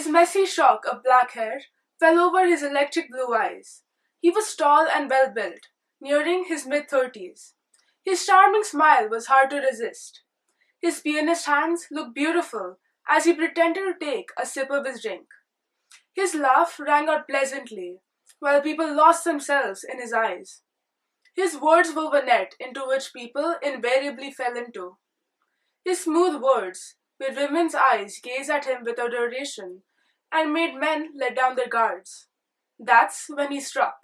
His messy shock of black hair fell over his electric blue eyes. He was tall and well built, nearing his mid-30s. His charming smile was hard to resist. His pianist hands looked beautiful as he pretended to take a sip of his drink. His laugh rang out pleasantly, while people lost themselves in his eyes. His words wove a net into which people invariably fell into. His smooth words made women's eyes gaze at him without duration and made men let down their guards. That's when he struck.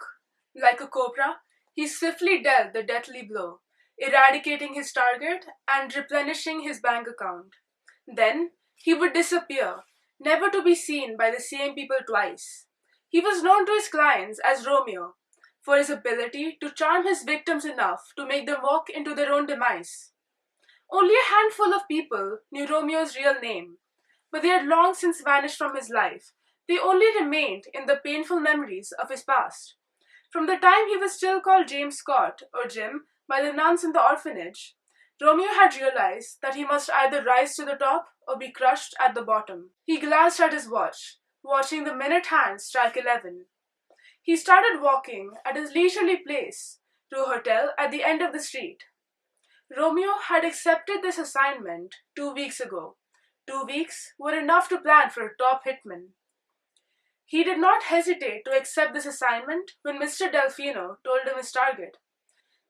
Like a cobra, he swiftly dealt the deathly blow, eradicating his target and replenishing his bank account. Then he would disappear, never to be seen by the same people twice. He was known to his clients as Romeo for his ability to charm his victims enough to make them walk into their own demise. Only a handful of people knew Romeo's real name, but they had long since vanished from his life. They only remained in the painful memories of his past. From the time he was still called James Scott or Jim by the nuns in the orphanage, Romeo had realized that he must either rise to the top or be crushed at the bottom. He glanced at his watch, watching the minute hand strike 11. He started walking at his leisurely pace to a hotel at the end of the street. Romeo had accepted this assignment 2 weeks ago. 2 weeks were enough to plan for a top hitman. He did not hesitate to accept this assignment when Mr. Delfino told him his target.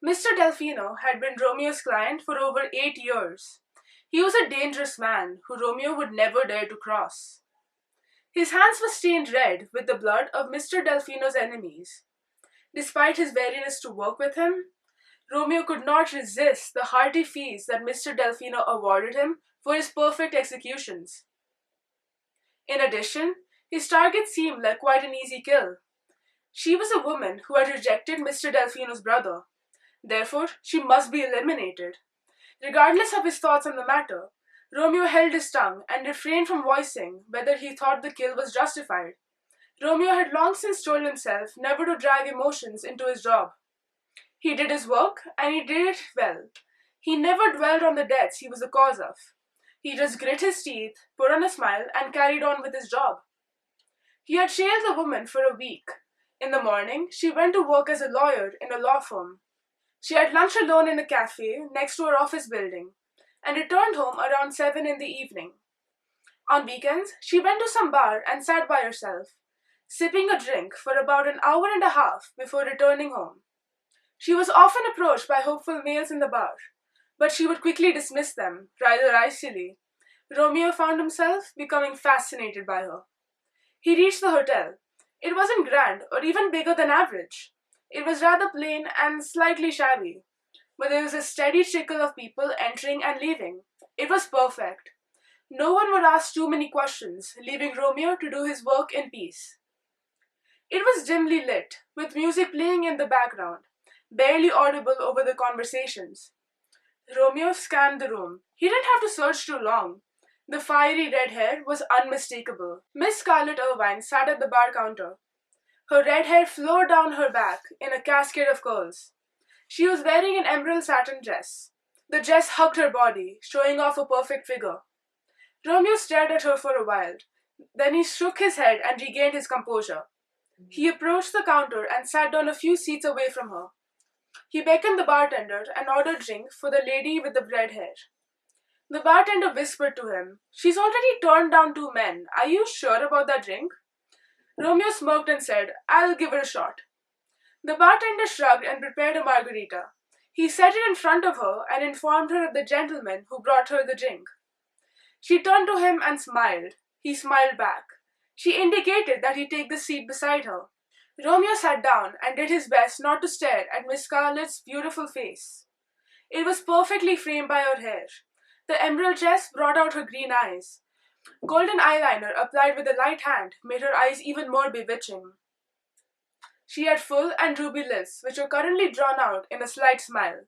Mr. Delfino had been Romeo's client for over 8 years. He was a dangerous man who Romeo would never dare to cross. His hands were stained red with the blood of Mr. Delfino's enemies. Despite his weariness to work with him, Romeo could not resist the hearty fees that Mr. Delfino awarded him for his perfect executions. In addition, his target seemed like quite an easy kill. She was a woman who had rejected Mr. Delfino's brother. Therefore, she must be eliminated. Regardless of his thoughts on the matter, Romeo held his tongue and refrained from voicing whether he thought the kill was justified. Romeo had long since told himself never to drag emotions into his job. He did his work, and he did it well. He never dwelled on the deaths he was the cause of. He just grit his teeth, put on a smile, and carried on with his job. He had trailed the woman for a week. In the morning, she went to work as a lawyer in a law firm. She had lunch alone in a cafe next to her office building, and returned home around 7 in the evening. On weekends, she went to some bar and sat by herself, sipping a drink for about an hour and a half before returning home. She was often approached by hopeful males in the bar, but she would quickly dismiss them, rather icily. Romeo found himself becoming fascinated by her. He reached the hotel. It wasn't grand or even bigger than average. It was rather plain and slightly shabby, but there was a steady trickle of people entering and leaving. It was perfect. No one would ask too many questions, leaving Romeo to do his work in peace. It was dimly lit, with music playing in the background, barely audible over the conversations. Romeo scanned the room. He didn't have to search too long. The fiery red hair was unmistakable. Miss Scarlett Irvine sat at the bar counter. Her red hair flowed down her back in a cascade of curls. She was wearing an emerald satin dress. The dress hugged her body, showing off a perfect figure. Romeo stared at her for a while. Then he shook his head and regained his composure. He approached the counter and sat down a few seats away from her. He beckoned the bartender and ordered drink for the lady with the red hair. The bartender whispered to him, "She's already turned down 2 men. Are you sure about that drink?" Romeo smirked and said, "I'll give her a shot." The bartender shrugged and prepared a margarita. He set it in front of her and informed her of the gentleman who brought her the drink. She turned to him and smiled. He smiled back. She indicated that he take the seat beside her. Romeo sat down and did his best not to stare at Miss Scarlett's beautiful face. It was perfectly framed by her hair. The emerald dress brought out her green eyes. Golden eyeliner applied with a light hand made her eyes even more bewitching. She had full and ruby lips, which were currently drawn out in a slight smile.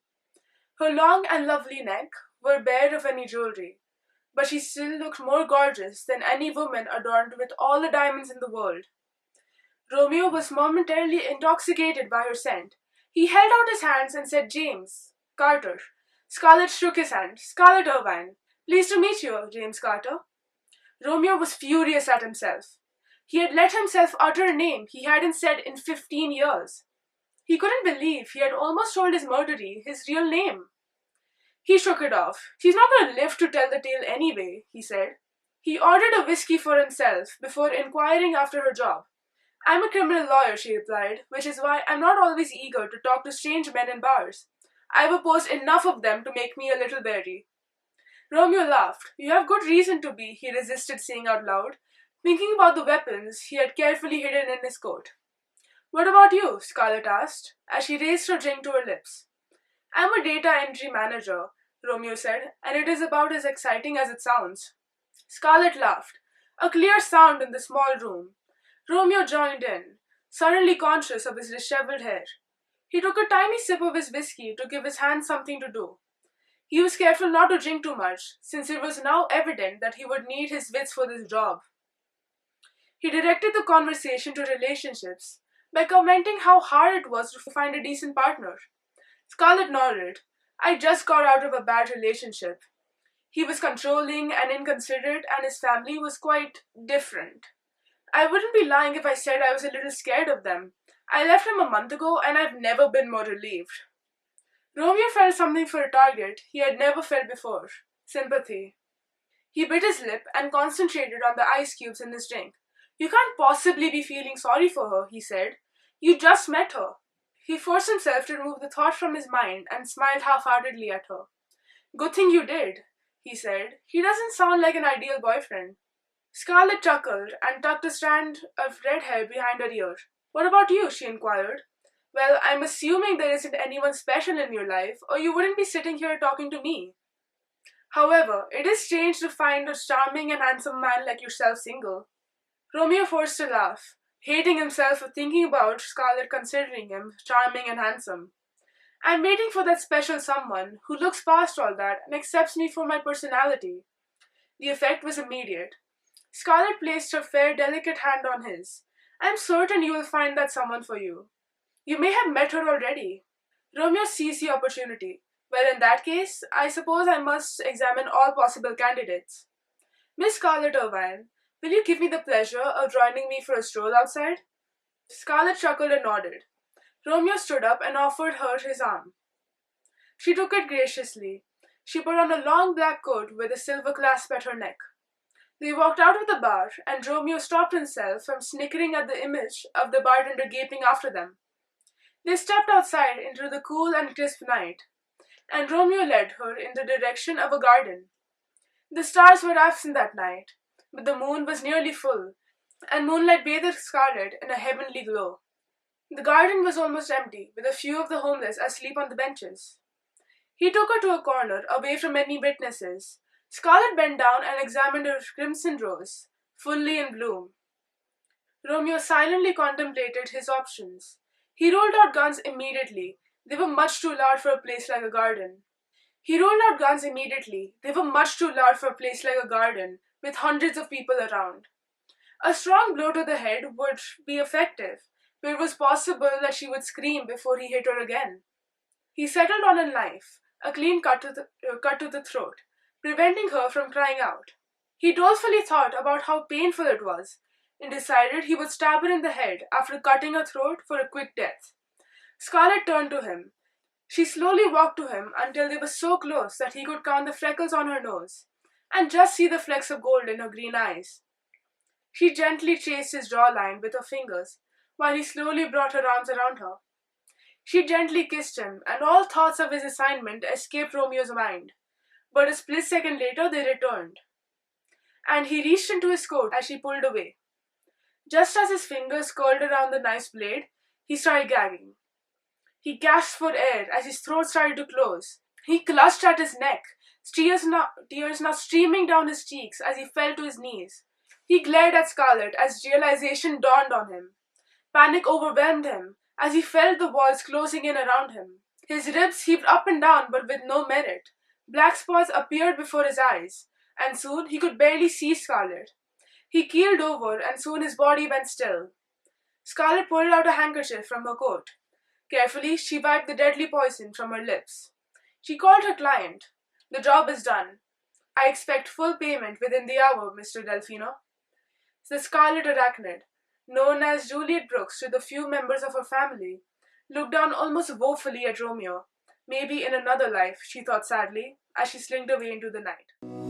Her long and lovely neck were bare of any jewelry, but she still looked more gorgeous than any woman adorned with all the diamonds in the world. Romeo was momentarily intoxicated by her scent. He held out his hands and said, "James Carter." Scarlett shook his hand. "Scarlett Irvine. Pleased to meet you, James Carter." Romeo was furious at himself. He had let himself utter a name he hadn't said in 15 years. He couldn't believe he had almost told his murderee his real name. He shook it off. She's not going to live to tell the tale anyway, he said. He ordered a whiskey for himself before inquiring after her job. I'm a criminal lawyer, she replied, which is why I'm not always eager to talk to strange men in bars. I've opposed enough of them to make me a little wary. Romeo laughed. You have good reason to be, he resisted saying out loud, thinking about the weapons he had carefully hidden in his coat. What about you? Scarlett asked, as she raised her drink to her lips. I'm a data entry manager, Romeo said, and it is about as exciting as it sounds. Scarlett laughed, a clear sound in the small room. Romeo joined in, suddenly conscious of his disheveled hair. He took a tiny sip of his whiskey to give his hands something to do. He was careful not to drink too much, since it was now evident that he would need his wits for this job. He directed the conversation to relationships by commenting how hard it was to find a decent partner. Scarlett nodded. I just got out of a bad relationship. He was controlling and inconsiderate, and his family was quite different. I wouldn't be lying if I said I was a little scared of them. I left him a month ago, and I've never been more relieved. Romeo felt something for a target he had never felt before sympathy. He bit his lip and concentrated on the ice cubes in his drink. You can't possibly be feeling sorry for her, he said. You just met her. He forced himself to remove the thought from his mind and smiled half-heartedly at her. Good thing you did, he said. He doesn't sound like an ideal boyfriend. Scarlett chuckled and tucked a strand of red hair behind her ear. What about you? She inquired. Well, I'm assuming there isn't anyone special in your life, or you wouldn't be sitting here talking to me. However, it is strange to find a charming and handsome man like yourself single. Romeo forced a laugh, hating himself for thinking about Scarlett considering him charming and handsome. I'm waiting for that special someone who looks past all that and accepts me for my personality. The effect was immediate. Scarlett placed her fair, delicate hand on his. I'm certain you will find that someone for you. You may have met her already. Romeo seized the opportunity. Well, in that case, I suppose I must examine all possible candidates. Miss Scarlett Irvine, will you give me the pleasure of joining me for a stroll outside? Scarlett chuckled and nodded. Romeo stood up and offered her his arm. She took it graciously. She put on a long black coat with a silver clasp at her neck. They walked out of the bar, and Romeo stopped himself from snickering at the image of the bartender gaping after them. They stepped outside into the cool and crisp night, and Romeo led her in the direction of a garden. The stars were absent that night, but the moon was nearly full, and moonlight bathed Scarlett in a heavenly glow. The garden was almost empty, with a few of the homeless asleep on the benches. He took her to a corner, away from any witnesses. Scarlett bent down and examined a crimson rose, fully in bloom. Romeo silently contemplated his options. He rolled out guns immediately. They were much too large for a place like a garden. With hundreds of people around. A strong blow to the head would be effective, but it was possible that she would scream before he hit her again. He settled on a knife, a clean cut to the throat, preventing her from crying out. He dolefully thought about how painful it was, and decided he would stab her in the head after cutting her throat for a quick death. Scarlett turned to him. She slowly walked to him until they were so close that he could count the freckles on her nose, and just see the flecks of gold in her green eyes. She gently traced his jawline with her fingers, while he slowly brought her arms around her. She gently kissed him, and all thoughts of his assignment escaped Romeo's mind. But a split second later they returned, and he reached into his coat as she pulled away. Just as his fingers curled around the knife's blade, he started gagging. He gasped for air as his throat started to close. He clutched at his neck, tears now streaming down his cheeks as he fell to his knees. He glared at Scarlett as realization dawned on him. Panic overwhelmed him as he felt the walls closing in around him. His ribs heaved up and down but with no merit. Black spots appeared before his eyes, and soon he could barely see Scarlett. He keeled over, and soon his body went still. Scarlett pulled out a handkerchief from her coat. Carefully, she wiped the deadly poison from her lips. She called her client. The job is done. I expect full payment within the hour, Mr. Delfino. The scarlet arachnid, known as Juliet Brooks to the few members of her family, looked down almost woefully at Romeo. Maybe in another life, she thought sadly, as she slinked away into the night.